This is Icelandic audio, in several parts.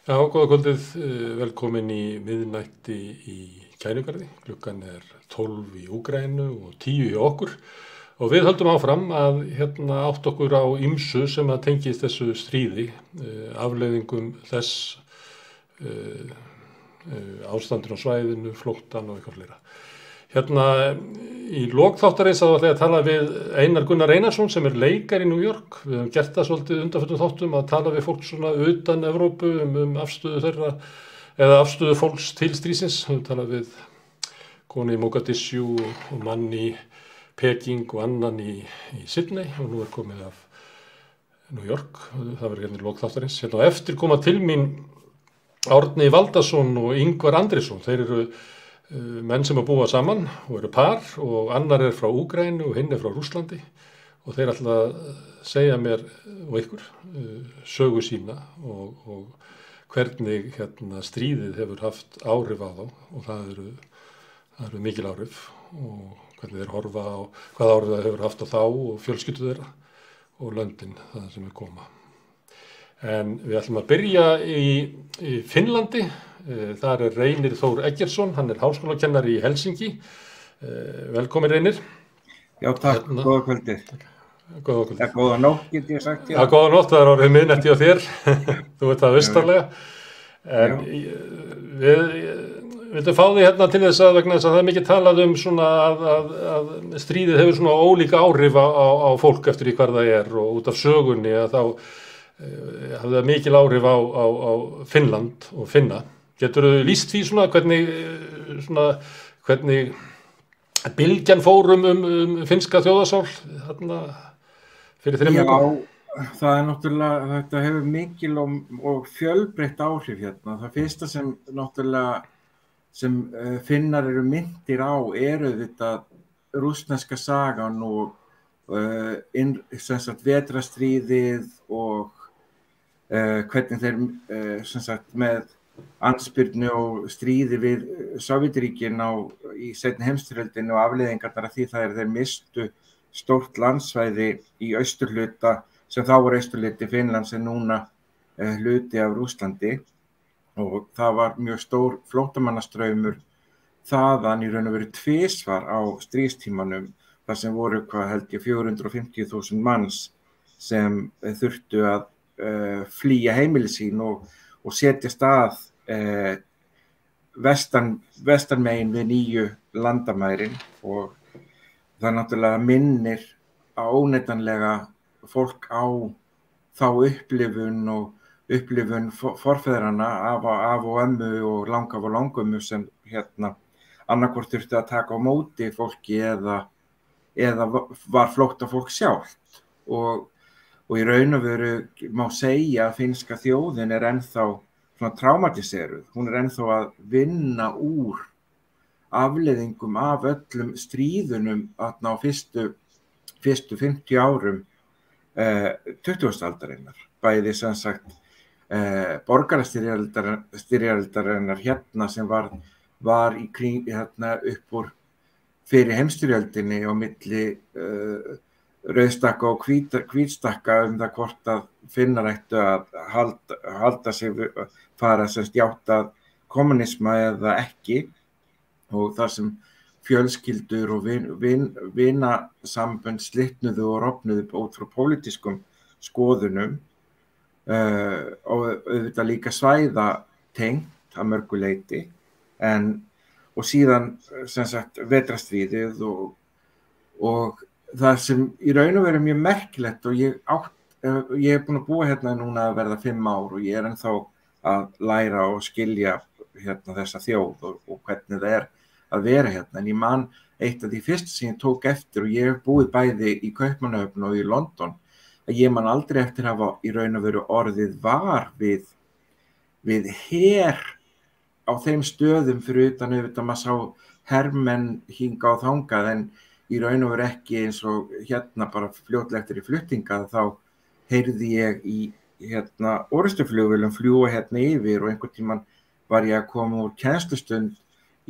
Já, góða kvöldið, velkomin í miðnætti í Kænugarði. Klukkan er 12 í Úkraínu og 10 í okkur. Og við höldum áfram að átt okkur á ýmsu sem að tengist þessu stríði, afleiðingum þess, ástandur á svæðinu, flóttan og eitthvað fleira. Í lok þáttarins þá ætla ég að tala við Einar Gunnar Einarsson sem er leikari í New York. Við höfum gert það svolítið undanförnum þáttum að tala við fólk svona utan Evrópu afstöðu þeirra eða afstöðu fólks til stríðsins. Við höfum talað við konu í Mogadishu og mann í Peking og annan í Sydney og nú er komið af New York. Það verður í lok þáttarins. Á eftir koma til mín Árni Valdason og Ingvar Andrisson. Þeir eru menn sem að búa saman og eru par og annar er frá Úkraínu og hinn er frá Rússlandi og þeir ætla að segja mér og ykkur sögu sína og hvernig stríðið hefur haft áhrif á þá og það eru mikil áhrif og hvernig þeir horfa á hvaða áhrif það hefur haft á þá og fjölskyldu þeirra og löndin það sem er koma. En við ætlum að byrja í Finnlandi. Þar er Reynir Þór Eggertsson, hann er háskólakennari í Helsinki. Velkomin Reynir. Já, takk, góða kvöldi. Góða kvöldi. Góða nótt, get ég sagt. Já, góða nótt, það er orðið miðnætti á þér. Þú veit það austarlega. En við vildum fá því til þess að vegna þess að það er mikið talað svona að stríðið hefur svona ólíka áhrif á fólk eftir í hvar það er og út af sögunni að þá hafði það mikil áhrif á Finnland og Finna. Geturðu lýst því hvernig bylgjan fór finnska þjóðarsál fyrir 3 mörgum? Já, það er náttúrulega, þetta hefur mikil og fjölbreytt áhrif hérna. Það fyrsta sem náttúrulega sem Finnar eru myndir á eru þetta rússneska sagan og vetrarstríðið og hvernig þeir með andspyrnu og stríði við Sovétríkin í seinni heimsstyrjöldinni og afleiðingarnar af því það þeir mistu stórt landsvæði í austurhluta sem þá var austurhluti Finnlands en núna hluti af Rússlandi og það var mjög stór flóttamannastraumur þaðan í raun og veru tvisvar á stríðstímanum þar sem voru 450.000 manns sem þurftu að flýja heimili sín og setjast að vestan megin við nýju landamærin og það náttúrulega minnir óneitanlega fólk á þá upplifun forfeðranna af og ömmu og langaf og langömmu sem annarkvort þurfti að taka á móti fólki eða var flóttafólk sjálft og í raun og veru má segja að finnska þjóðin er ennþá svona traumatiseruð. Hún er ennþá að vinna úr afleiðingum af öllum stríðunum á fyrstu 50 árum 20. aldarinnar. Bæði sem sagt borgarastyrjaldarinnar sem var í kring upp úr fyrir heimsstyrjöldinni á milli rauðstakka og hvítstakka það hvort að Finnar ættu að halda sig fara játa kommunisma eða ekki og þar sem fjölskyldur og vinasambönd slitnuðu og rofnuðu út frá pólitískum skoðunum og auðvitað líka svæðatengt að mörgu leyti og síðan vetrarstríðið og það sem í raun og veru mjög merkilegt og ég er búin að búa hérna núna að verða 5 ár og ég er ennþá að læra og skilja þessa þjóð og hvernig það er að vera hérna. En ég man eitt af því fyrst sem ég tók eftir og ég hef búið bæði í Kaupmannahöfn og í London að ég man aldrei eftir að hafa í raun og veru orðið var við her á þeim stöðum fyrir utan auðvitað maður sá hermenn hinga og þangað en í raun og veru ekki eins og bara fljótlega eftir í fluttinga þá heyrði ég í orrustuflugvélum fljúga yfir og einhvern tímann var ég að koma úr kennslustund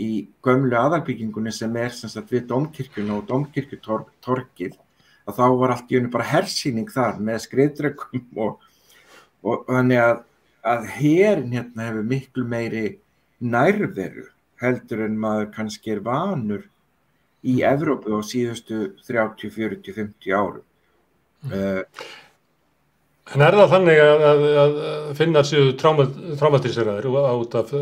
í gömlu aðalbyggingunni sem sagt við Dómkirkjuna og Dómkirkjutorgið að þá var allt í einu bara hersýning þar með skriðdrekum og þannig að að herinn hérna hefur miklu meiri nærveru heldur en maður kannski vanur í Evrópu á síðustu 30, 40, 50 árum. En það þannig að Finnar séu traumatiseraðir át af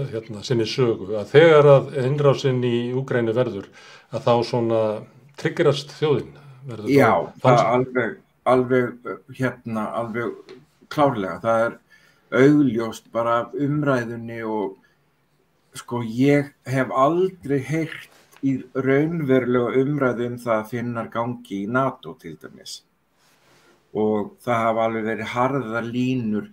sinni sögu, að þegar að innrásinn í Úkraínu verður, að þá svona triggerast þjóðin? Já, það alveg klárlega. Það augljóst bara af umræðunni og sko ég hef aldrei heyrt í raunverulega umræðu það að Finnar gangi í NATO til dæmis. Og það hafa alveg verið harðar línur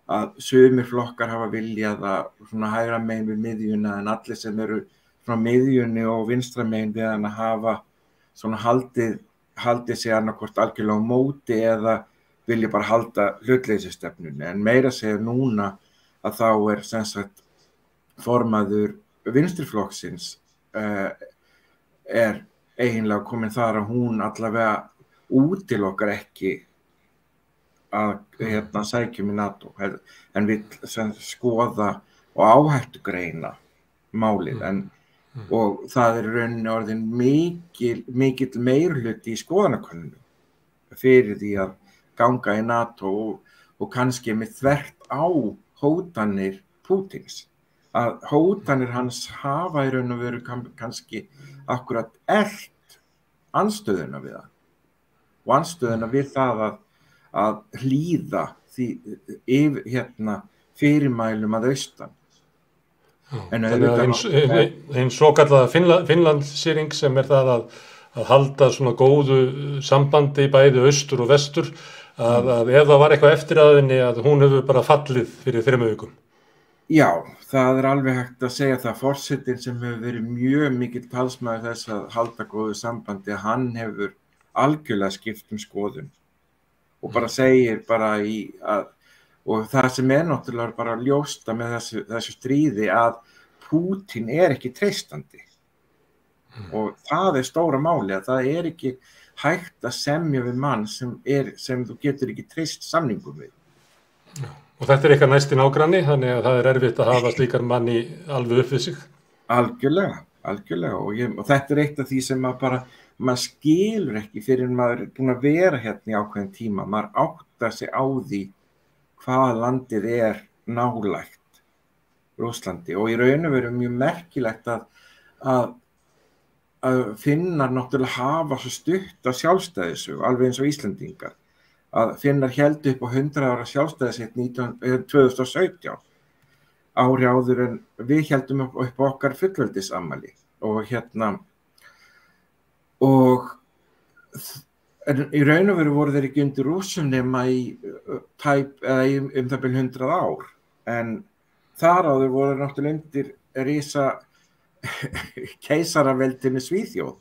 að sumir flokkar hafa viljað að svona hægra megin við miðjuna en allir sem eru frá miðjunni og vinstra megin við hann að hafa svona haldið sig annarkvort algjörlega á móti eða vilja bara halda hlutleysisstefnunni. En meira segja núna að þá sem sagt formaður vinstriflokksins eiginlega komin þar að hún allavega útilokar ekki að sækjum í NATO en vill skoða og áhættugreina málið og það rauninni orðin mikill meirihluti í skoðanakönnunum fyrir því að ganga í NATO og kannski með þvert á hótanir Pútins að hótanir hans hafa í raun og veru kannski akkurat andstöðuna við það og andstöðuna við það að hlýða fyrirmælum að austan. Einn svokallaða Finnlandsýring sem það að halda svona góðu sambandi bæði austur og vestur að ef það var eitthvað eftir að henni að hún hefur bara fallið fyrir 3 vikum. Já, það alveg hægt að segja það. Forsetinn sem hefur verið mjög mikill talsmaður þess að halda góðu sambandi, hann hefur algjörlega skipt skoðun og bara segir bara og það sem náttúrulega bara ljósta með þessu stríði að Pútín ekki treystandi og það stóra máli að það ekki hægt að semja við mann sem þú getur ekki treyst samningum við. Já. Og þetta eitthvað næsti nágranni, þannig að það erfitt að hafa slíkar manni alveg upp við sig? Algjörlega. Og þetta eitt af því sem maður skilur ekki fyrir maður búin að vera hérna í ákveðin tíma. Maður áttar sig á því hvað landið nálægt Rússlandi og í raun og veru mjög merkilegt að Finnar náttúrulega hafa svo stutt á sjálfstæðisögu, alveg eins og Íslendingar. Að Finnar héldu upp á 100 ára sjálfstæðisitt 2017 ári áður en við héldum upp á okkar fullveldisafmæli og í raun og veru voru þeir ekki undir Rússum nema í það bil 100 ár en þar áður voru náttúrulega undir risa keisaraveldinu Svíþjóð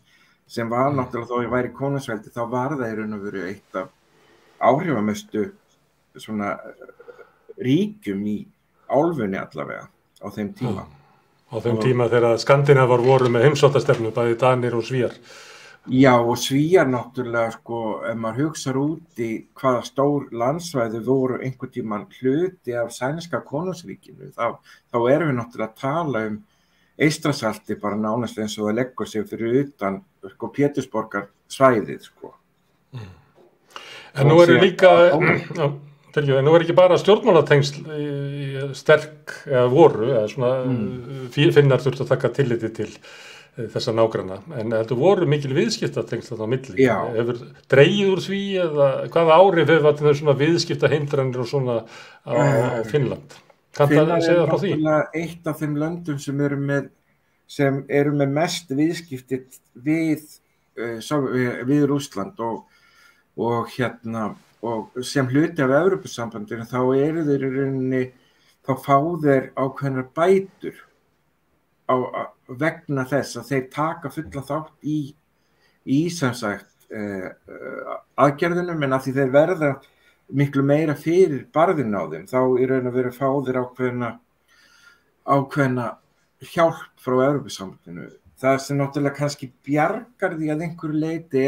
sem var náttúrulega þó ég væri konungsveldi þá var það í raun og veru eitt af áhrifamestu svona ríkjum í álfunni allavega á þeim tíma. Á þeim tíma þegar Skandinavar voru með heimsóttastefnu, bæði Danir og Svíar. Já, og Svíar náttúrulega ef maður hugsar út í hvaða stór landsvæði voru einhvern tímann hluti af sænska konungsríkinu, þá erum við náttúrulega að tala Eystrasalti bara nánast eins og það leggur sig fyrir utan Pétursborgar svæðið En nú líka, nú ekki bara stjórnmálatengsl sterk eða voru, eða svona Finnar þurftu að taka tilliti til þessa nágranna, en þetta voru mikil viðskiptatengsl þarna á milli. Já. Hefur dregið úr því eða hvaða áhrif hefur þetta svona viðskiptahindranir og svona á Finnland? Kanntu að segja frá því? Finnar eitt af þeim löndum sem eru með mest viðskipti við Rússland og sem hluti af Evrópusambandinu þá eru þeir í rauninni þá fá þeir ákveðnar bætur vegna þess að þeir taka fulla þátt í sem sagt aðgerðunum en að því þeir verða miklu meira fyrir barðin á þeim þá í raun og veru fá þeir ákveðna hjálp frá Evrópusambandinu. Það sem náttúrulega kannski bjargar því að einhverju leyti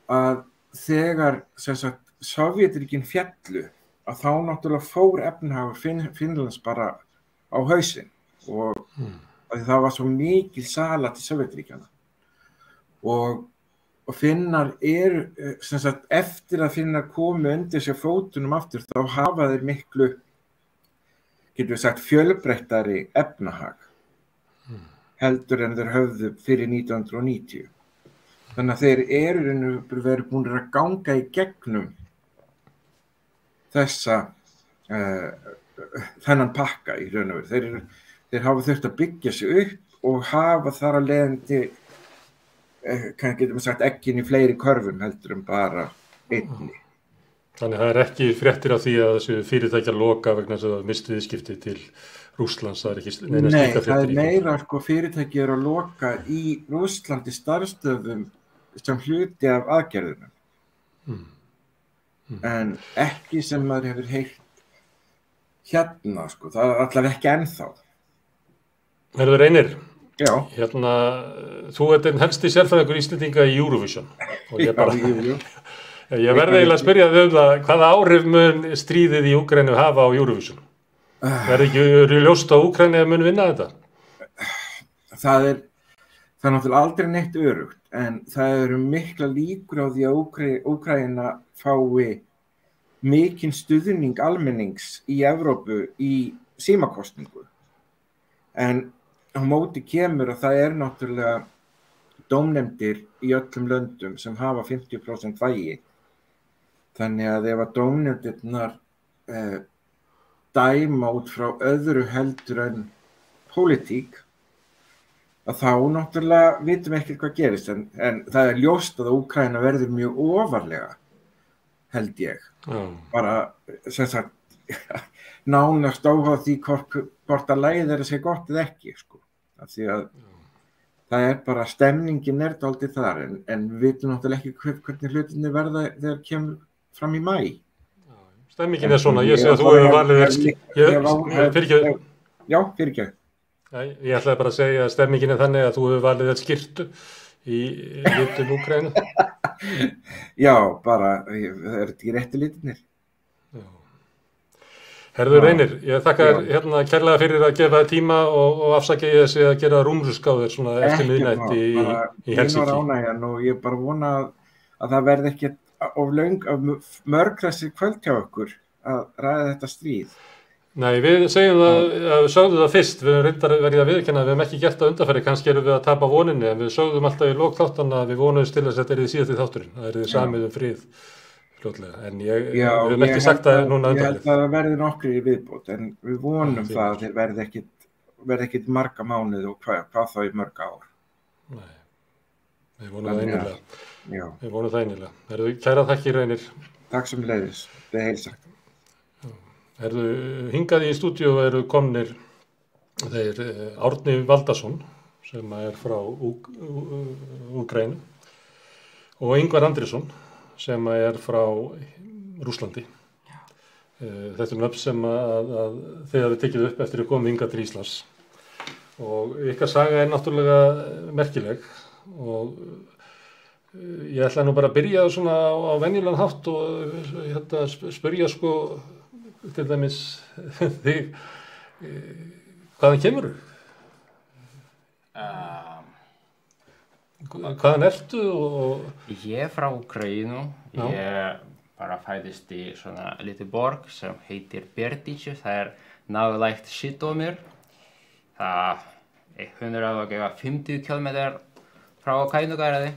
að þegar sem sagt Sovétríkin féllu að þá náttúrulega fór efnahagur Finnlands bara á hausinn og það var svo mikil sala til Sovétríkjanna og Finnar sem sagt, eftir að Finnar komu undir sér fótunum aftur þá hafa þeir miklu, getum við sagt, fjölbreyttari efnahag heldur en þeir höfðu fyrir 1990. Þannig að þeir eru verið búin að ganga í gegnum þennan pakka í raun og veru. Þeir hafa þurft að byggja sig upp og hafa þar að leiðandi, getum við sagt, ekkin í fleiri körfum heldur en bara einni. Þannig það ekki fréttir af því að þessu fyrirtækja loka vegna þess að það misti viðskipti til Rússlands, það ekki neina slíka fréttir. Nei, það meira fyrirtæki að loka í Rússlandi starfstöðum sem hluti af aðgerðunum. En ekki sem maður hefur heyrt hérna, það er allavega ekki ennþá. Herður Reynir, já. Hérna, þú ert einn helsti sérfræðingur Íslendinga í Eurovision. Og ég verði eiginlega að spyrja þig um það, hvaða áhrif mun stríðið í Úkraínu hafa á Eurovision? Verði ekki ljóst að Úkraína mun vinna þetta? Það er náttúrulega aldrei neitt örugt, en það eru mikla líkur á því að Úkraína fái mikinn stuðning almennings í Evrópu í símakosningu. En á móti kemur að það náttúrulega dómnefndir í öllum löndum sem hafa 50% vægi. Þannig að ef að dómnefndirnar dæma út frá öðru heldur en pólitík, að þá náttúrulega vitum ekki hvað gerist, en það er ljóst að Úkraína verður mjög ofarlega, held ég. Bara, sem sagt, nánast óháð því hvort að lagið að segja gott eða ekki, Af því að það bara, stemningin dálítið þar, en við vitum náttúrulega ekki hvernig hlutinni verða þegar kemur fram í maí. Stemmingin svona, ég sé að þú hefur valið fyrirgefðu. Ég ætlaði bara að segja að stemmingin þannig að þú hefur valið skyrtu í litum Úkraínu. Já, bara, það ekki réttu litirnir. Herður Reynir, ég þakka hérna kærlega fyrir að gefa tíma og afsakja ég þessi að gera rúmruskáður svona eftir miðnætti í Helsinki. Ánægjan og ég bara vona að það verði ekki of mörg þessi kvöld hjá okkur að ræða þetta stríð. Nei, við sögðum það fyrst, við reyndar verið að viðurkenna að við hefum ekki gert það undanfæri, kannski erum við að tapa voninni, en við sögðum alltaf í lok þáttanna að við vonuðum til þess að þetta síðasti þátturinn, það þið samið frið. Fljótlega, en við hefum ekki sagt það núna undanlega. Ég held að það verði nokkrir í viðbót, en við vonum það að þeir verði ekkit marga mánuði og hvað þá í mörg ár. Nei, við vonum það einilega. Við vonum það einilega. Herðu, kæra þakkir Reynir. Takk sem leiðis, það heilsagt. Herðu, hingað í stúdíu eru komnir þeir Árni Valdason, sem frá Úkraínu, og Ingvar Andrésson, sem frá Rússlandi. Þetta nöfn sem að þið hafið tekið upp eftir að koma hingað til Íslands. Og ykkar saga náttúrulega merkileg og ég ætla nú bara að byrja svona á venjulegan hátt og spyrja til dæmis þig, hvaðan kemurðu? Hvaðan ertu? Ég frá Úkraínu. Ég bara fæddist í svona lítið borg sem heitir Berdice. Það nálægt Žytomyr. Það 150 kilometrar frá Kænugarði.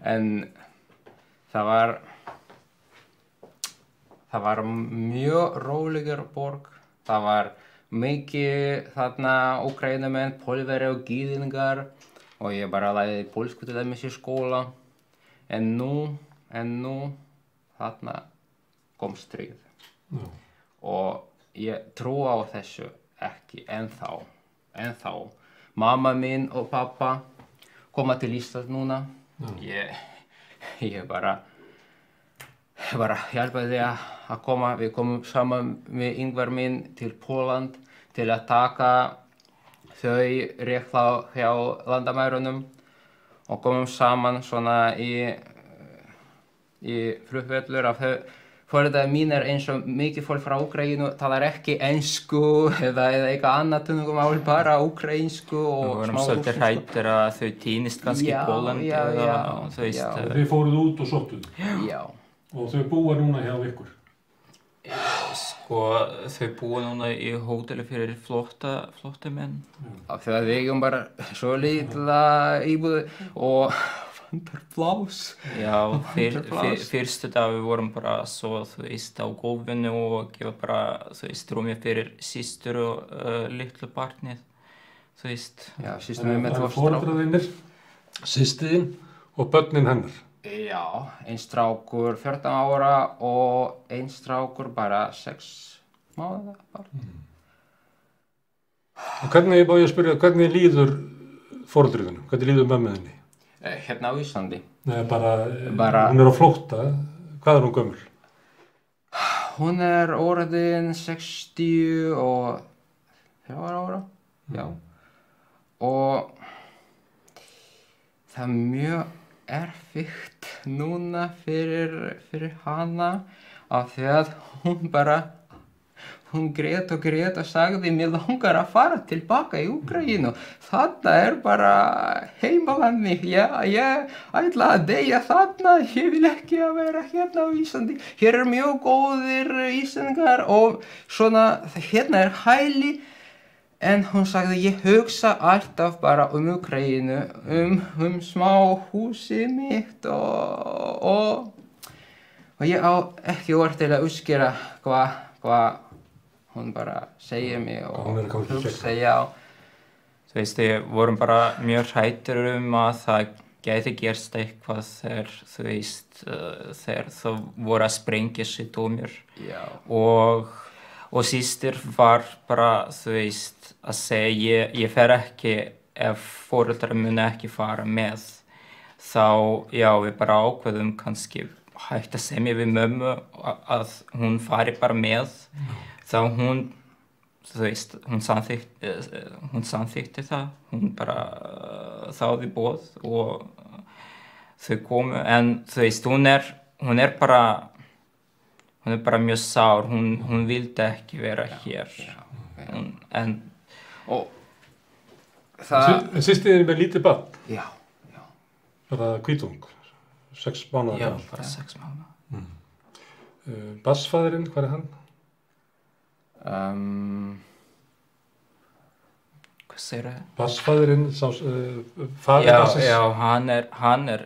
En það var mjög rólegur borg. Það var mikið þarna Úkraínumenn, Pólverjar og Gyðingar og ég bara lærði pólsku til dæmis í skóla. En nú þarna kom stríð. Og ég trú á þessu ekki ennþá. Mamma mín og pappa koma til Íslands núna. Ég bara hjálpaði því að koma. Við komum saman með Ingvar minn til Pólland til að taka þau rétt hjá landamærunum og komum saman svona í í flugvöllur af þau foreldrar mínir eins og mikið fólk frá Úkraínu talar ekki ensku eða eitthvað annað tungumál, bara úkraínsku og Við vorum smá svolítið rússnesku. hræddir að þau týnist kannski í Já, Pólland já, eða já, þú veist, já. Þið fóruð út og sóttuð Já, og þau búa núna hjá ykkur. sko þau búa núna í hóteli fyrir flóttamenn. af því að við eigum bara svo litla íbúð og vantar pláss. Já, Pláss. fyrstu dag við vorum bara svo, þú veist, á gólfinu og gefa bara, þú veist, rúmi fyrir systur og litlu barnið, þú veist. Já, systur mér með Það tvo eru foreldrar systir og börnin hennar. Já, einn strákur 14 ára og einn strákur bara 6 mánaða bara. Og hvernig, má ég spyrja, hvernig líður foreldriðinu? Hvernig líður mömmuðinni? Hérna á Íslandi. Nei, bara, Bara- hún er á flótta. Hvað er hún gömul? Hún er orðin 63 ára, já. Og það er mjög erfitt núna fyrir hana af því að hún grét og sagði mér langar að fara tilbaka í Úkraínu. Þarna bara heimaland mitt. Ég ætla að deyja þarna. Ég vil ekki að vera hérna á Íslandi. Hér mjög góðir Íslendingar og svona, hérna hæli. En hún sagði, ég hugsa alltaf bara Úkraínu, smá húsið mitt og ég á ekki orð til að útskýra hvað hún bara segir mig og Hún er að koma til hugsa, já. Þú veist, við vorum bara mjög hræddir að það gæti gerst eitthvað þegar, þú veist, þegar það voru að sprengja sig dómur. Já. Og systir var bara, þú veist, að segja, ég fer ekki ef foreldrar muni ekki fara með. Þá, já, við bara ákveðum kannski hægt að semja við mömmu að hún fari bara með. Þá hún, þú veist, hún samþykti það, hún bara þáði boð og þau komu, en þú veist, hún er bara mjög sár, hún vildi ekki vera hér, en Og það, Systir með lítið barn, já. bara hvítung, 6 mánaða já, gamall. bara 6 mánuða. Barnsfaðirinn, hvað er hann? Hvað segir það? Barnsfaðirinn, faðir barnsins? Já, hann er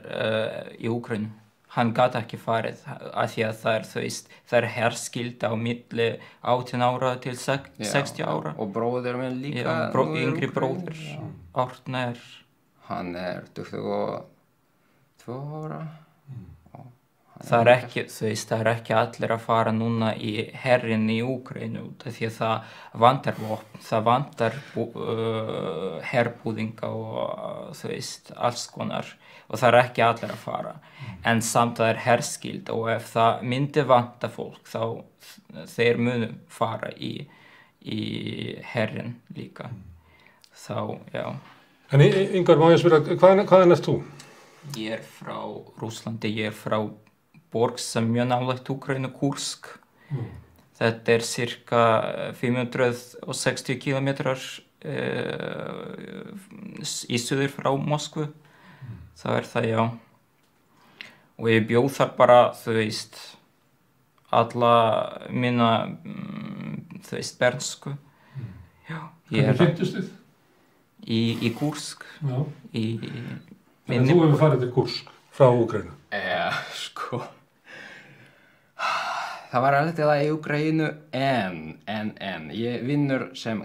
í Úkraínu. Hann gat ekki farið af því að það er, þú veist, það er herskylda á milli 18 ára til 60 ára. Og bróðir minn líka. Já, nú í yngri Úkraínu, bróðir, já. Árni er, Hann er 22 ára. það er ekki, þú veist, það er ekki allir að fara núna í herrin í Úkraínu út af því að það vantar vopn, það vantar herbúðinga og þú veist, alls konar og það er ekki allir að fara. En samt það er herskild og ef það myndi vanta fólk þá þeir munu fara í herrin líka. Þá, já. En Ingvar, má ég spyrja, hvaðan ert þú? Ég er frá Rússlandi, ég er frá borg sem mjög nálægt Úkraínu, Kursk. Þetta er cirka 560 kilometrar í suður frá Moskvu. Það er það, já. Og ég bjóð þar bara, þú veist, alla mína, þú veist, bernsku. Já, ég Hvernig kynntust þið? í Kursk. Já. En Þú hefur farið til Kursk frá Úkraínu. Sko. Það var alltaf í Úkraínu en ég vinnur sem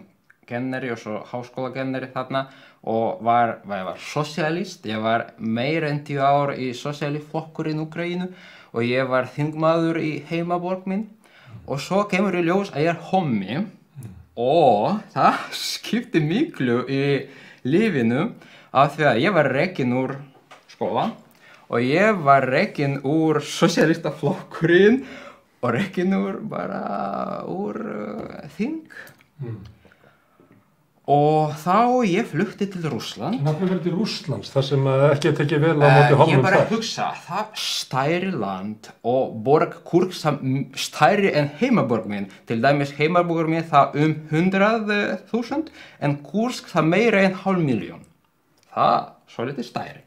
kennari og svo háskólakennari þarna og ég var sosialist, ég var meira en 10 ár í sosialistflokkurinn Úkraínu og ég var þingmaður í heimaborg minn og svo kemur í ljós að ég er homi og það skipti miklu í lífinu af því að ég var rekinn úr skóla og ég var rekinn úr sosialistaflokkurinn og rekinn úr þing. Og þá ég flutti til Rússland. En hvernig verið til Rússlands, þar sem ekki tekið vel á móti homum Ég bara þar? hugsa, það stærri land og borg Kursk stærri en heimaborg minn. Til dæmis heimaborg minn það 100.000 en Kursk það meira en 500.000. Það svolítið stærri.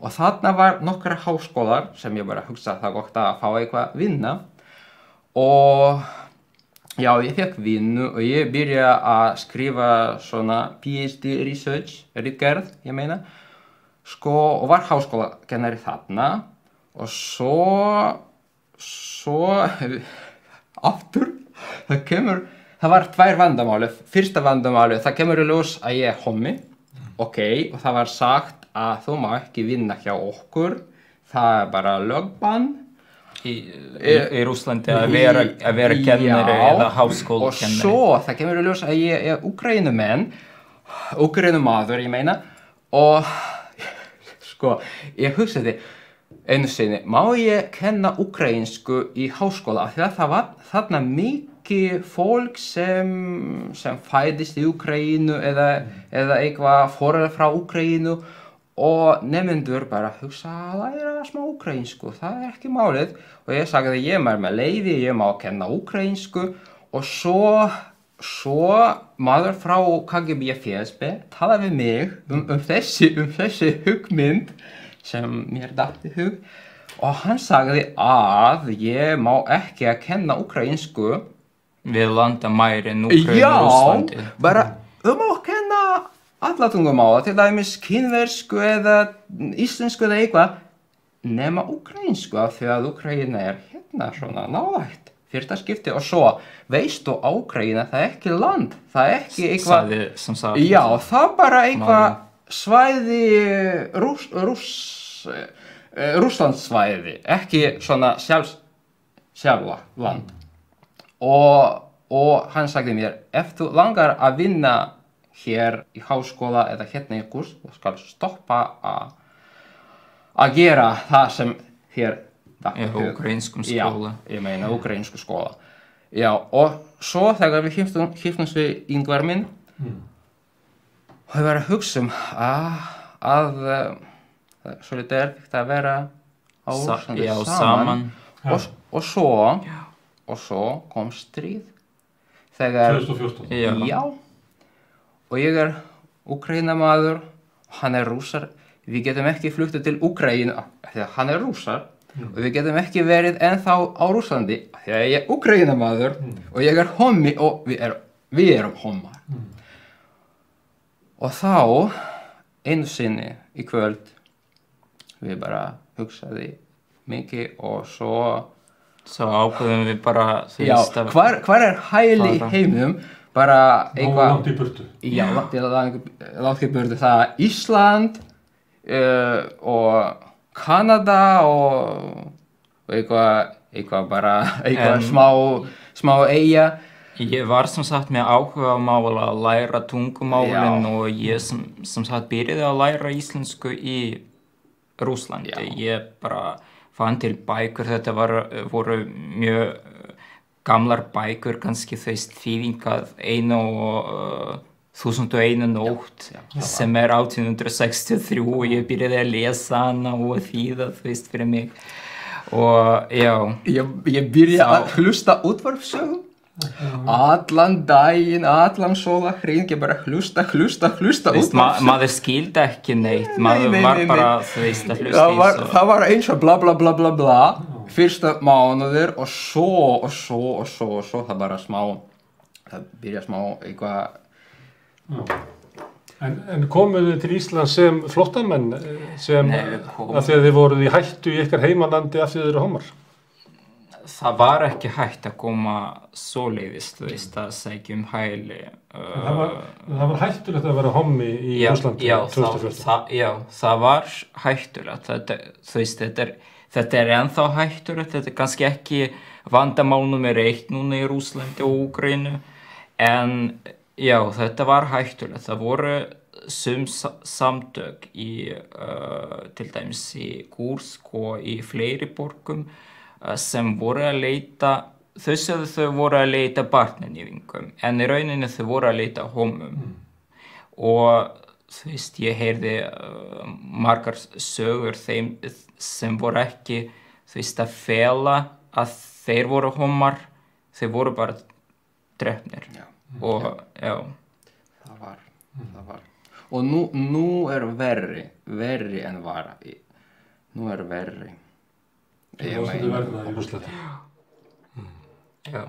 Og þarna var nokkra háskólar sem ég bara hugsa það gott að fá eitthvað vinna. Og já, ég fekk vinnu og ég byrjaði að skrifa svona PhD research, ritgerð, ég meina. Sko, og var háskólakennari þarna og svo aftur, það var tvær vandamáli. Fyrsta vandamáli, það kemur í ljós að ég er homi, og það var sagt að þú má ekki vinna hjá okkur, það er bara lögbann. Í Rússlandi að vera kennari eða háskólakennari. Og svo það kemur í ljós að ég er Úkraínumaður, ég meina, og sko, ég hugsaði einu sinni, má ég kenna úkraínsku í háskóla af því að það var þarna mikið fólk sem fæddist í Úkraínu eða eitthvað foreldrar frá Úkraínu. Og nemendur bara hugsa að læra smá úkraínsku, það er ekki málið. Og ég sagði að ég með leyfi, ég má kenna úkraínsku. Og svo maður frá KGB FSB talaði við mig þessi hugmynd sem mér datt í hug. Og hann sagði að ég má ekki að kenna úkraínsku. Við landamærin Úkraínu og Rússlandi. Já, bara þú má kenna alla tungumála, til dæmis kínversku eða íslensku eða eitthvað, nema úkraínsku af því að Úkraína er hérna svona nálægt. Fyrsta skipti og svo, veistu á Úkraína, það er ekki land, það er ekki eitthvað. Já, það er bara eitthvað svæði, Rússlandssvæði, ekki svona sjálfa land. Og hann sagði mér, ef þú langar að vinna hér í háskóla eða hérna í kurs, þú skal stoppa að gera það sem hér Úkraínskum skóla. Já, ég meina úkraínsku skóla. Já, og svo þegar við hiftumst við Ingvar minn, og ég var að hugsa að svolítið erfitt að vera á Rússlandi saman. Og svo kom stríð. 2014. Já. Og ég er Úkraínamaður, hann er rússar. Við getum ekki fluktið til Úkraínu, því að hann er rússar. Og við getum ekki verið ennþá á Rússlandi, því að ég er Úkraínamaður og ég er homi og við erum homar. Og þá, einu sinni í kvöld, við bara hugsaði mikið og svo ákveðum við bara hvar er hæli í heiminum? Bara eitthvað langt í burtu. Já, langt í burtu. Það er Ísland og Kanada og eitthvað bara smá eyja. Ég var sem sagt með áhuga á að læra tungumálin og ég sem sagt byrjaði að læra íslensku í Rússlandi. Ég bara fann til bækur, þetta voru mjög gamlar bækur, kannski þýðingað 1001 nótt sem er 1863 og ég byrjaði að lesa hana og þýða fyrir mig. Og já. Ég byrjaði að hlusta útvarpssögu. Allan daginn, allan sólarhring, ég bara hlusta útvarpssögu. Maður skildi ekki neitt, maður var bara að hlusta í svo. Það var eins og bla bla bla bla bla. Fyrsta mánuður og svo það bara það byrja smá eitthvað. En komuð þið til Íslands sem flóttamenn af því að þið voruð í hættu í ykkar heimalandi af því þið eru homar? Það var ekki hægt að koma svoleiðis, að sækja hæli. Það var hættulegt að vera homi í Rússlandi 2014? Já, það var hættulegt. Þetta er ennþá hættulegt, þetta er kannski ekki vandamál númer 1 núna í Rússlandi og Úkraínu, en já, þetta var hættulegt. Það voru samtök til dæmis í Kursk og í fleiri borgum sem voru að leita, þau voru að leita barnaníðingum, en í rauninni þau voru að leita homum. og þú veist, ég heyrði margar sögur þeim sem voru ekki, þú veist, að fela að þeir voru homar, þeir voru bara drepnir. Já. Og, já. Það var. Og nú verri en var. Nú verri. Það var svolítið verða í Rússlandi. Já.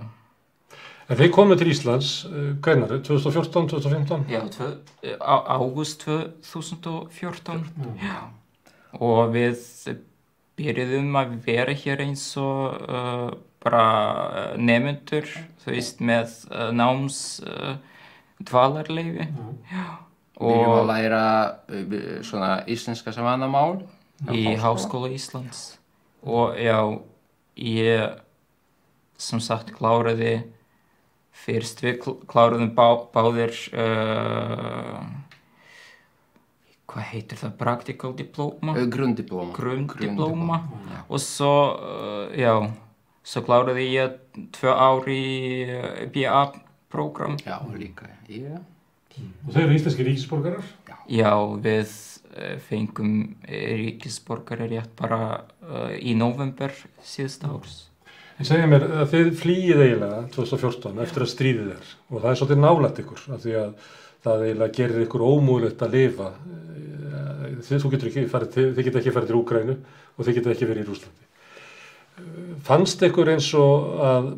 En þið komu til Íslands, hvenær? 2014, 2015? Já, ágúst 2014. Já. Og við byrjuðum að vera hér eins og bara nemendur, þú veist, með dvalarleyfi. Já. Við erum að læra svona íslenska sem annað mál í Háskóla Íslands. Og já, ég sem sagt kláraði fyrst, við kláruðum báðir hvað heitir það, practical diploma? Grunndiploma. Og svo, já, svo kláraði ég 2 ár í BA-program. Já, líka, já. Og þeir eru íslenski ríkisborgarar? Já, við fengum ríkisborgararétt bara í november síðasta árs. En segja mér að þið flýið eiginlega 2014 eftir að stríðið og það er svolítið nálægt ykkur af því að það eiginlega gerir ykkur ómögulegt að lifa. Þið geta ekki farið til Úkraínu og þið geta ekki verið í Rússlandi. Fannst ykkur eins og að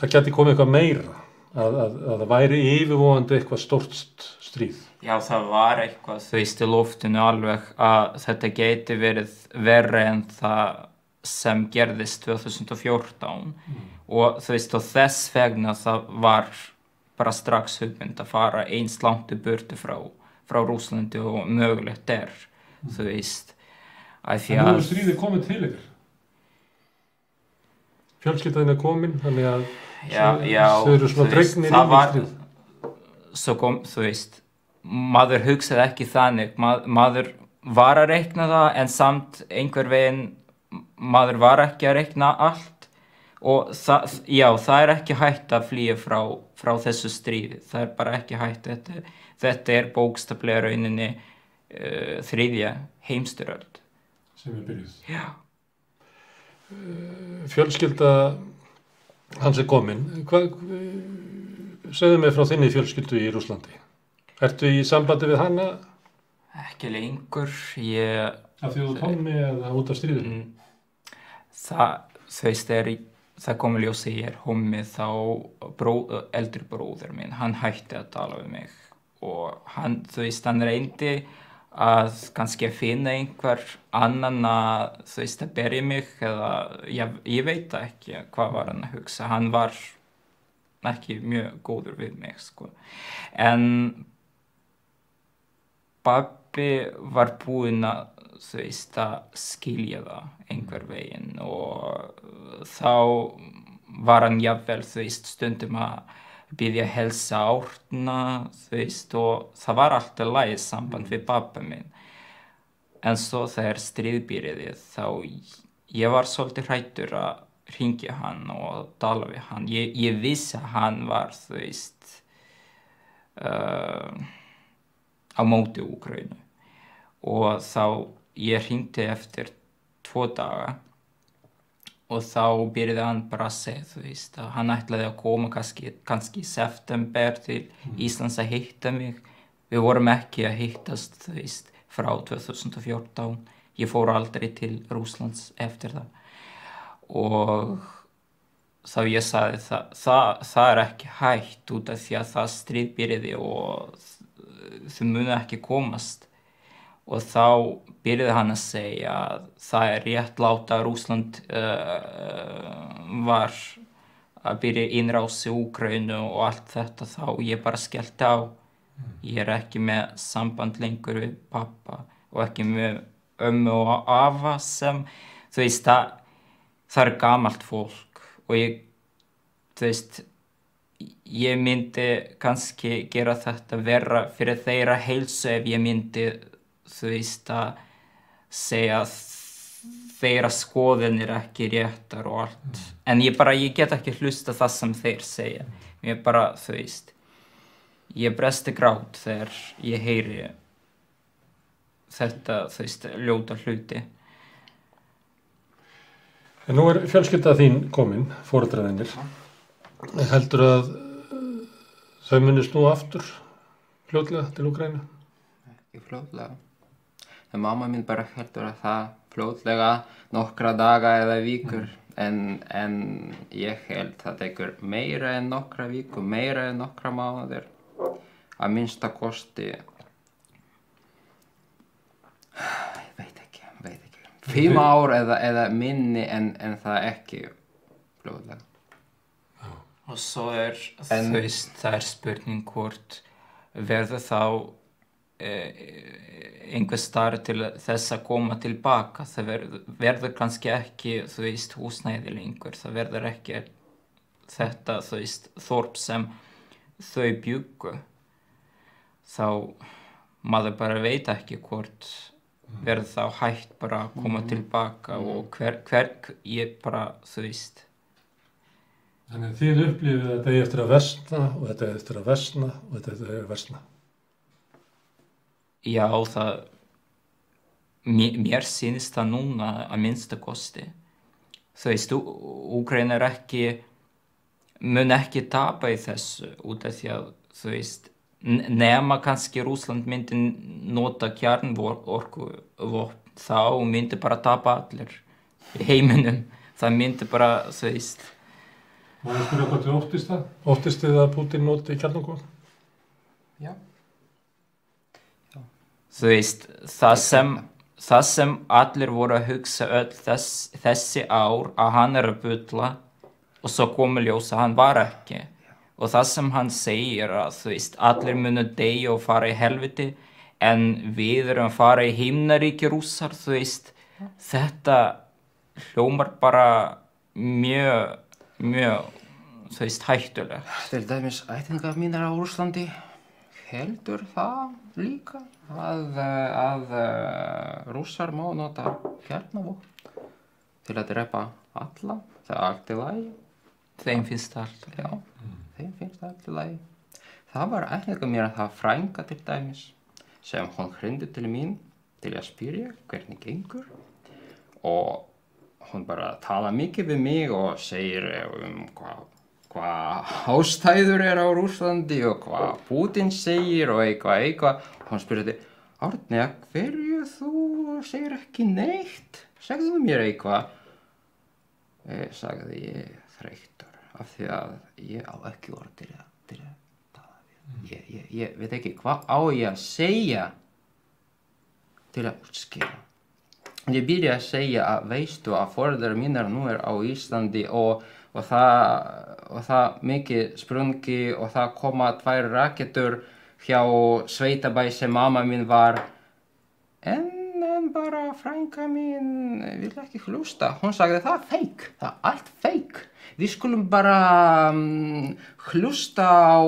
það gæti komið eitthvað meira? Að það væri yfirvofandi eitthvað stórt stríð? Já, það var eitthvað, þú veist, í loftinu alveg að þetta gæti verið verra en það sem gerðist 2014 og þú veist, og þess vegna það var bara strax hugmynd að fara eins langt í burtu frá Rússlandi og mögulegt þú veist, að því að... En nú er stríðið komið til ykkur? Fjölskyldan komin, þannig að þau eru svona dregnir inn í stríð. Svo kom, þú veist, maður hugsaði ekki þannig, maður var að reikna það en samt einhver veginn maður var ekki að reikna allt og það er ekki hægt að flýja frá þessu stríði, það er bara ekki hægt, þetta er bókstaflega rauninni þriðja heimsstyrjöld. Sem er byrjuð. Já. Fjölskylda hans er komin, segðu mig frá þinni fjölskyldu í Rússlandi. Ertu í sambandi við hana? Ekki lengur, Af því þú tónni eða út af stríðinu? Þú veist, það kom í ljós að ég er hommi þá eldri bróðir minn, hann hætti að tala við mig og hann reyndi að kannski að finna einhver annan að, þú veist, að berja mig eða ég veit ekki hvað var hann að hugsa, hann var ekki mjög góður við mig, sko. En pabbi var búinn að, þú veist, að skilja það einhver veginn og þá var hann jafnvel, þú veist, stundum að byrja að helsa Árna, þú veist, og það var alltaf lagi samband við pabba minn. En svo þegar stríð byrjaði þá ég var svolítið hræddur að hringja hann og tala við hann. Ég vissi að hann var, þú veist, á móti Úkraínu og þá ég hringdi eftir 2 daga og þá byrjaði hann bara að segja, þú veist, að hann ætlaði að koma kannski í september til Íslands að hitta mig. Við vorum ekki að hittast, þú veist, frá 2014. Ég fór aldrei til Rússlands eftir það. Og þá ég sagði það er ekki hægt út af því að það stríð byrjaði og þau munu ekki komast. Og þá byrjaði hann að segja að það er réttlátt að Rússland var að byrja innrás í Úkraínu og allt þetta, þá ég bara skellti á. Ég er ekki með samband lengur við pappa og ekki með ömmu og afa sem, þú veist, það er gamalt fólk og þú veist, ég myndi kannski gera þetta verra fyrir þeirra heilsu ef ég myndi, þú veist, að segja að þeirra skoðun ekki réttar og allt. En ég get ekki hlusta það sem þeir segja. Ég bara, þú veist, ég bresti grát þegar ég heyri þetta, þú veist, ljóta hluti. En nú fjölskylda þín komin, foreldrar þínir. Heldur að þau muni snúa aftur fljótlega til Úkraínu? Ekki fljótlega. En mamma mín bara heldur að það fljótlega nokkra daga eða vikur. En ég held það tekur meira en nokkra vikur, meira en nokkra mánuðir. Að minnsta kosti, ég veit ekki. 5 ár eða minni en það ekki fljótlega. Og svo þú veist, það spurning hvort verður þá einhver staðar til þess að koma tilbaka. Það verður kannski ekki, þú veist, húsnæði lengur. Það verður ekki þetta, þú veist, þorp sem þau bjuggu. Þá maður bara veit ekki hvort verður þá hægt bara að koma tilbaka og ég bara, þú veist. Þannig að þið upplifið að þetta eftir að versna og þetta eftir að versna og þetta eftir að versna. Já, mér sýnist það núna að minnsta kosti. Þú veist, Úkraína mun ekki tapa í þessu út af því að, þú veist, nema kannski Rússland myndi nota kjarnorkuvopn, þá myndi bara tapa allir í heiminum. Það myndi bara, þú veist. Má ég spyrja hvað þið óttist það? Óttist þið að Putin noti kjarnorkuvopn? Já. Þú veist, það sem allir voru að hugsa öll þessi ár að hann að bulla og svo komi ljós að hann var ekki. Og það sem hann segir að, þú veist, allir munu deyja og fara í helviti en við erum að fara í himnaríki Rússar, þú veist. Þetta hljómar bara mjög, þú veist, hættulega. Til dæmis ættingar mínar á Rússlandi heldur það líka að Rússar má nota kjarnavopn til að drepa alla. Það allt í lagi. Þeim finnst það allt. Já, þeim finnst það allt í lagi. Það var ættingar mér að það frænka til dæmis sem hún hringdi til mín til að spyrja hvernig gengur og hún bara tala mikið við mig og segir hvað ástæður á Rússlandi og hvað Putin segir og eitthvað. Hún spurði, Árni, hverju þú segir ekki neitt? Segðu mér eitthvað. Sagði ég þreyttur af því að ég á ekki orð til að tala við. Ég veit ekki hvað á ég að segja til að útskýra. Ég byrja að segja að veistu að foreldrar mínar nú á Íslandi og það mikið sprungi og það koma 2 raketur hjá sveitabæ sem mamma mín var. En bara frænka mín vill ekki hlusta. Hún sagði það feik, það allt feik. Við skulum bara hlusta á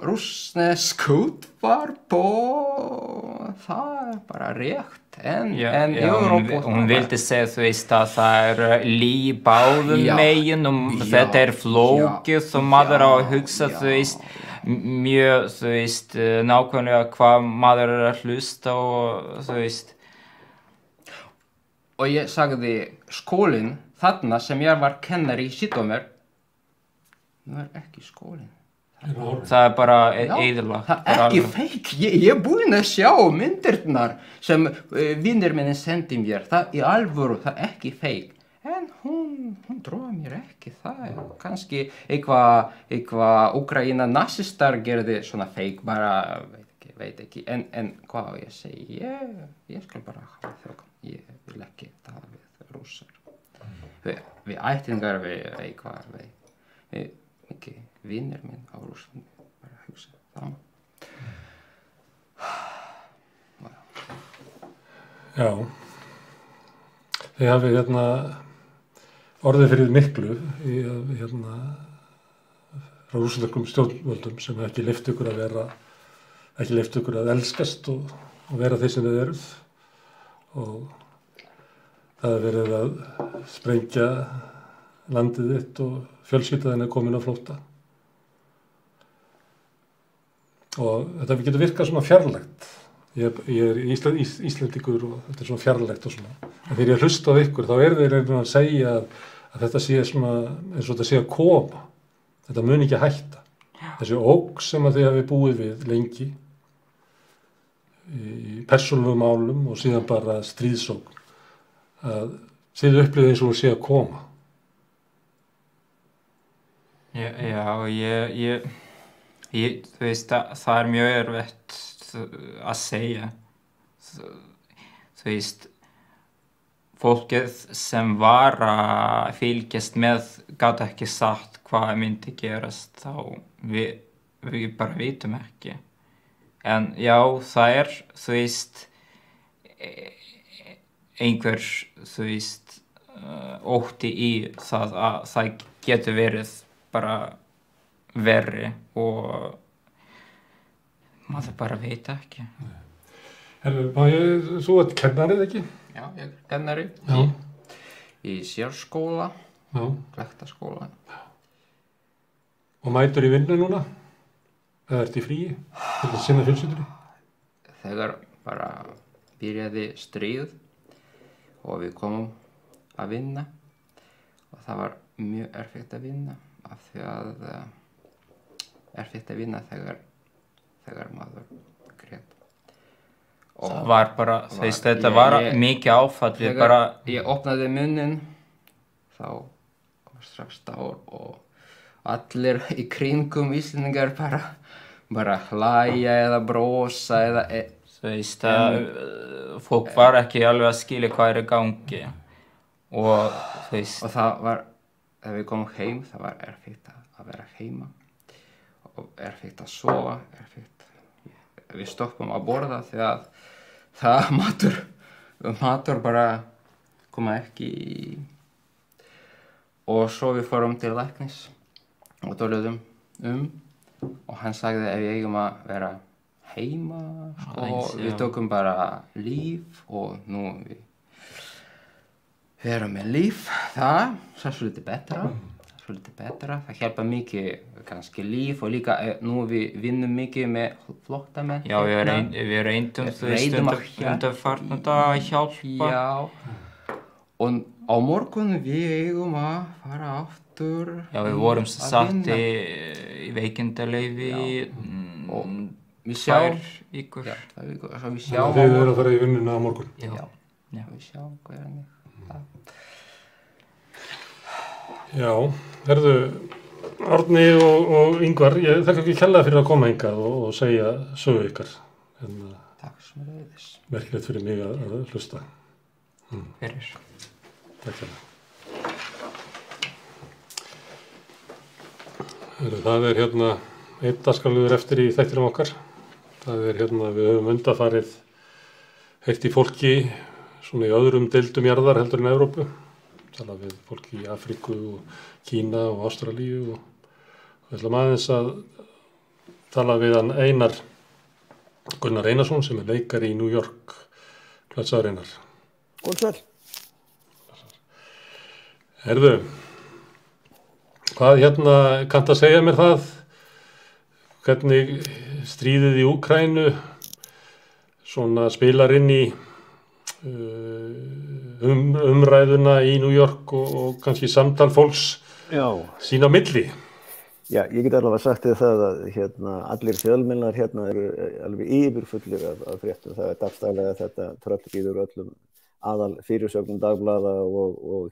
rússnesk útvarp og það bara rétt. En hún vildi segja, þú veist, að það líf báðum megin og þetta flókið og maður á að hugsa, þú veist, mjög, þú veist, nákvæmlega hvað maður að hlusta og, þú veist. Og ég sagði, skólinn, þarna sem ég var kennari í Žitomer, það ekki skólinn. Það bara eyðilagt. Það ekki feik. Ég búinn að sjá myndirnar sem vinir minni sendi mér. Það í alvöru, það ekki feik. En hún trúa mér ekki. Það kannski eitthvað Úkraína nazistar gerði svona feik, bara veit ekki. En hvað á ég að segja? Ég skal bara hafa þögn. Ég vil ekki tala við Rússar. Við ættingar við eitthvað, við ekki vinir minn á Rússlandi, bara hugsa það. Já, þið hafið orðið fyrir miklu í rússneskum stjórnvöldum sem ekki leyft ykkur að vera, ekki leyft ykkur að elskast og vera þeir sem þið eruð og það er verið að sprengja landið þitt og fjölskyldan komin á flótta. og þetta getur virkað svona fjarlægt. Ég er Íslendingur og þetta er svona fjarlægt og svona. En þegar ég hlusta á ykkur, þá þeir að segja að þetta sé svona, eins og þetta sé að koma. Þetta mun ekki hætta. Þessi ógn sem að þið hafi búið við lengi í persónulegum málum og síðan bara stríðsógn, að þið upplifið eins og sé að koma. Já, þú veist, það er mjög erfitt að segja. Þú veist, fólkið sem var að fylgjast með gat ekki sagt hvað myndi gerast, þá við bara vitum ekki. En já, það þú veist, einhver, þú veist, ótti í það að það getur verið bara verri og maður bara veit ekki. Þú ert kennarið ekki? Já, ég er kennari í sérskóla, Klektaskóla. Og mætur í vinnu núna? Eða ert í fríi? Til að sinna fjölskyldunni? Þegar bara byrjaði stríð og við komum að vinna og það var mjög erfitt að vinna af því að erfitt að vinna þegar maður grét. Það var bara, þú veist, þetta var mikið áfall. Ég opnaði munninn, þá kom strax tár og allir í kringum Íslendingar bara hlæja eða brosa eða þú veist, fólk var ekki alveg að skilja hvað í gangi og þú veist. Og það var, þegar við komum heim, það var erfitt að vera heima og erfitt að sofa, við stoppum að borða því að það matur bara koma ekki og svo við fórum til læknis og töluðum og hann sagði ef ég eigum að vera heima og við tókum bara líf og nú við erum með líf, það svolítið betra, það hjálpa mikið kannski líf og líka nú við vinnum mikið með flóttamenn. Já, við reyndum þú veist undanfarna daga að hjálpa. Já, og á morgun við eigum að fara aftur. Já, við vorum satt í veikindaleyfi og við sjáum vikur. Þið eru að fara í vinnuna á morgun? Já, við sjáum hvernig það. Já, herðu, Árni og Ingvar, ég þakka ekki kærlega fyrir að koma hingað og segja sögu ykkar. Takk sem leiðis. Merkilegt fyrir mig að hlusta. Fyrir. Takk fyrir. Það er einn dagskrárliður eftir í þættinum okkar. Það er við höfum undanfarið heyrt í fólki svona í öðrum deildum jarðar heldur en Evrópu. Tala við fólki í Afríku og Kína og Ástralíu og við ætlum aðeins að tala við hann Einar Gunnar Einarsson sem er leikari í New York. Blessaður Einar. Góð sæl. Herðu, hvað kanntu að segja mér það? Hvernig stríðið í Úkraínu svona spilar inn í umræðuna í New York og kannski samtal fólks sín á milli? Já, ég get alveg sagt þér það að allir fjölmiðlar eru alveg yfirfullir af fréttum. Það er dagsdaglega þetta tröllríður öllum aðal fyrirsögnum dagblaða og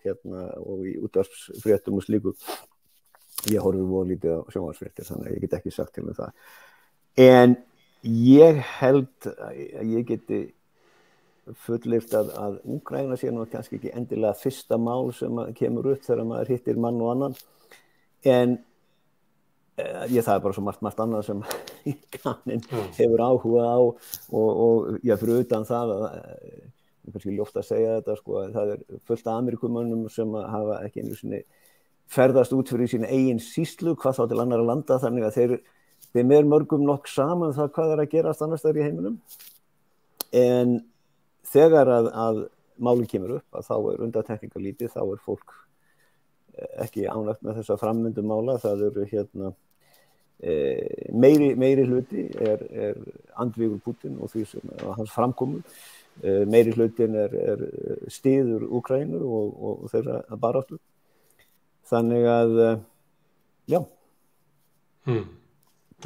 í útvarpsfréttum og slíku. Ég horfi voða lítið á sjónvarpsfréttir, þannig að ég get ekki sagt til það. En ég held að ég geti fullyrt að Úkraína sé nú kannski ekki endilega fyrsta mál sem kemur upp þegar maður hittir mann og annan. En það er bara svo margt annað sem kaninn hefur áhuga á og fyrir utan það að kannski ljótt að segja þetta það er fullt af Ameríkumönnum sem hafa ekki einu sinni ferðast út fyrir sína eigin sýslu, hvað þá til annarra landa, þannig að þeim er mörgum nokk saman það hvað er að gerast annars staðar í heiminum. En þegar að málið kemur upp að þá er undantekningarlítið, þá er fólk ekki ánægt með þessa frammyndu mála. Það eru Meiri hluti er andvígur Pútín og því sem hans framkomu. Meiri hlutin er styður Úkraínu og þeirra baráttu. Þannig að, já.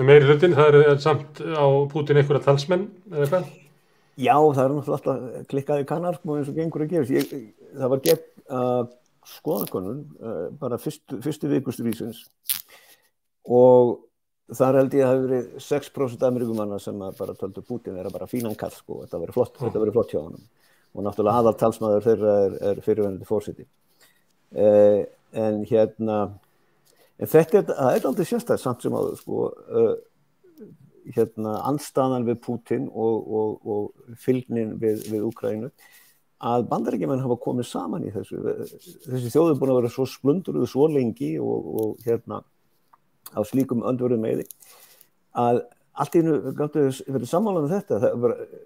Meiri hlutin, það er samt á Pútín einhverja talsmenn eða hvað? Já, það er náttúrulega alltaf klikkaði kannar eins og gengur að gerast. Það var gert skoðanakönnun bara fyrstu viku stríðsins og þar held ég að hafi verið 6% Ameríkumanna sem bara töldu Pútín vera bara fínan kall, sko, þetta verið flott hjá honum. Og náttúrulega aðal talsmaður þeirra er fyrirverandi forseti. En þetta er aldrei sérstætt samt sem áður, sko, andstaðan við Pútín og fylgnin við Úkraínu, að Bandaríkjamenn hafa komið saman í þessu. Þessi þjóð er búin að vera svo splunduruð svo lengi og á slíkum öndverðum meiði að allt í einu gáttu verið sammála þetta.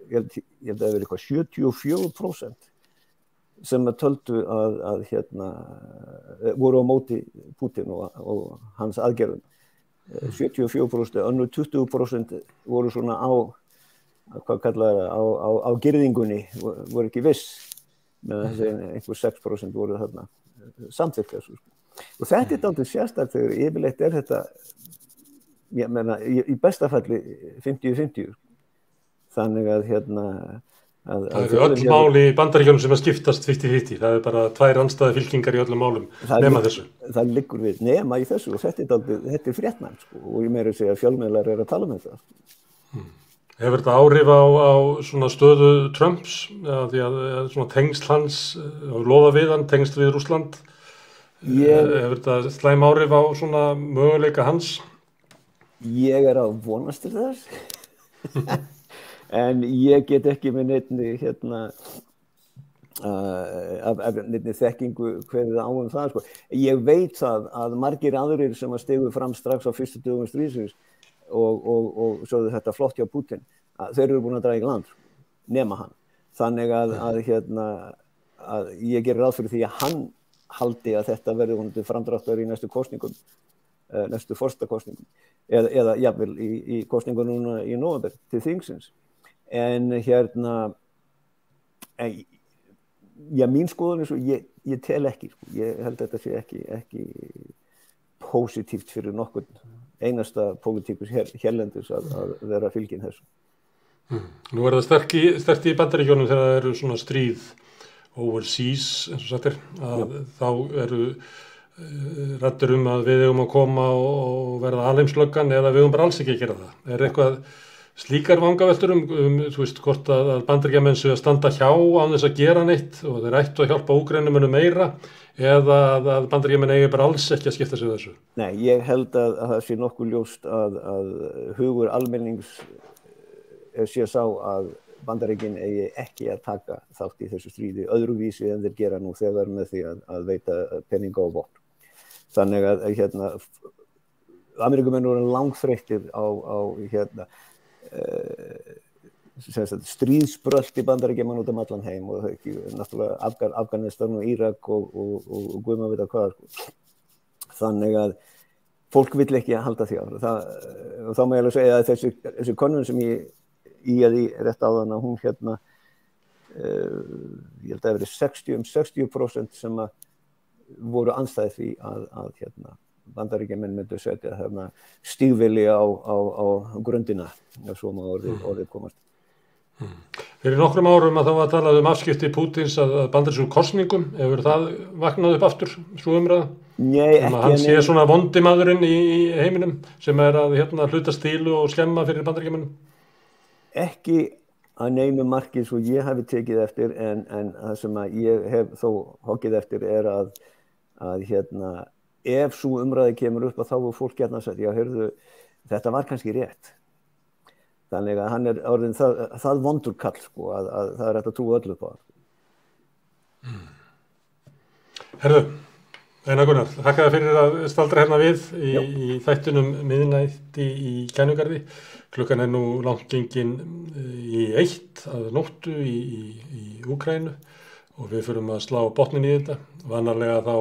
Ég held að það verið eitthvað 74% sem töldu að voru á móti Pútín og hans aðgerðum. 74%, önnur 20% voru svona hvað kallaði það, á girðingunni, voru ekki viss, meðan einhver 6% voru þarna samþykkt þessu. Og þetta er aldrei sérstakt þegar yfirleitt þetta, ég meina, í besta falli 50-50. Þannig að það eru öll mál í Bandaríkjunum sem að skiptast 50-50. Það er bara 2 andstæðu fylkingar í öllum málum, nema þessu. Það liggur við nema í þessu og þetta er fréttnæmt, sko, og ég meira að segja að fjölmiðlar eru að tala um þetta. Hefur þetta áhrif á svona stöðu Trumps, því að svona tengsl hans, loða við hann, tengsl við Rússland? Hefur þetta slæm áhrif á svona möguleika hans? Ég er að vonast til þess. En ég get ekki með neinni neinni þekkingu kveðið á það, sko. Ég veit að margir aðrir sem að stigu fram strax á fyrstu dögum stríðsins og sögðu þetta flott hjá Pútín, þeir eru búin að draga í land, nema hann. Þannig að ég gerir ráð fyrir því að hann haldi að þetta verði vonandi framdráttur í næstu kosningum, næstu forsetakosningum, eða jafnvel í kosningum núna í nóvember til þingsins. En mín skoðun er svo, ég tel ekki, sko. Ég held að þetta sé ekki positíft fyrir nokkurn einasta pólitíkus hérlendis að vera fylgin þessu. Nú er það sterkt í Bandaríkjunum þegar það eru svona stríð overseas, eins og sagt að þá eru raddir að við eigum að koma og verða alheimslöggan eða við eigum bara alls ekki að gera það. Er eitthvað slíkar vangaveltur þú veist, hvort að Bandaríkjamenn séu að standa hjá án þess að gera neitt og þeir ættu að hjálpa Úkraínumönnum meira eða að Bandaríkjamenn eigi bara alls ekki að skipta sig þessu? Nei, ég held að það sé nokkuð ljóst að hugur almennings sé sá að Bandaríkin eigi ekki að taka þátt í þessu stríði öðruvísi en þeir gera nú þegar með því að veita peninga og vopn. Þannig að Ameríkumenn voru langþreyttir á stríðsbrölt í Bandaríkjaman út allan heim og náttúrulega Afganistan og Írak og guð maður vita hvað. Þannig að fólk vill ekki halda því á. Og þá má ég alveg segja að þessi könnun sem ég rétt áðan að hún ég held að það verið 60% sem voru andstæðir því að Bandaríkjamenn myndu setja stígvéli á grundina, ef svo má orðið komast. Fyrir nokkrum árum að þá var talað afskipti Pútíns að bandarískum kosningum. Hefur það vaknað upp aftur, svo umræða? Nei, ekki. Hann sé svona vondi maðurinn í heiminum sem er að hluta stílu og skemma fyrir Bandaríkjamennum? Ekki að neinu marki svo ég hafi tekið eftir, en það sem að ég hef þó hoggið eftir er að ef svo umræði kemur upp að þá er fólk að segja, heyrðu, þetta var kannski rétt. Þannig að hann er orðin það vondur kall, sko, að það er hægt að trúa öllu upp á það. Herðu, Einar Gunnar, þakka þér fyrir að staldra hérna við í þættinum miðnætti í Kænugarði. Klukkan er nú langt gengin í 1 að nóttu í Úkraínu og við förum að slá botnin í þetta. Vanalega þá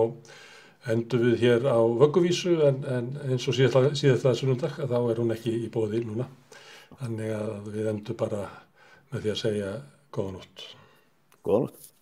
endum við hér á vögguvísu en eins og síðasta sunnundag þá hún ekki í boði núna. Þannig að við endum bara með því að segja góða nótt. Góða nótt.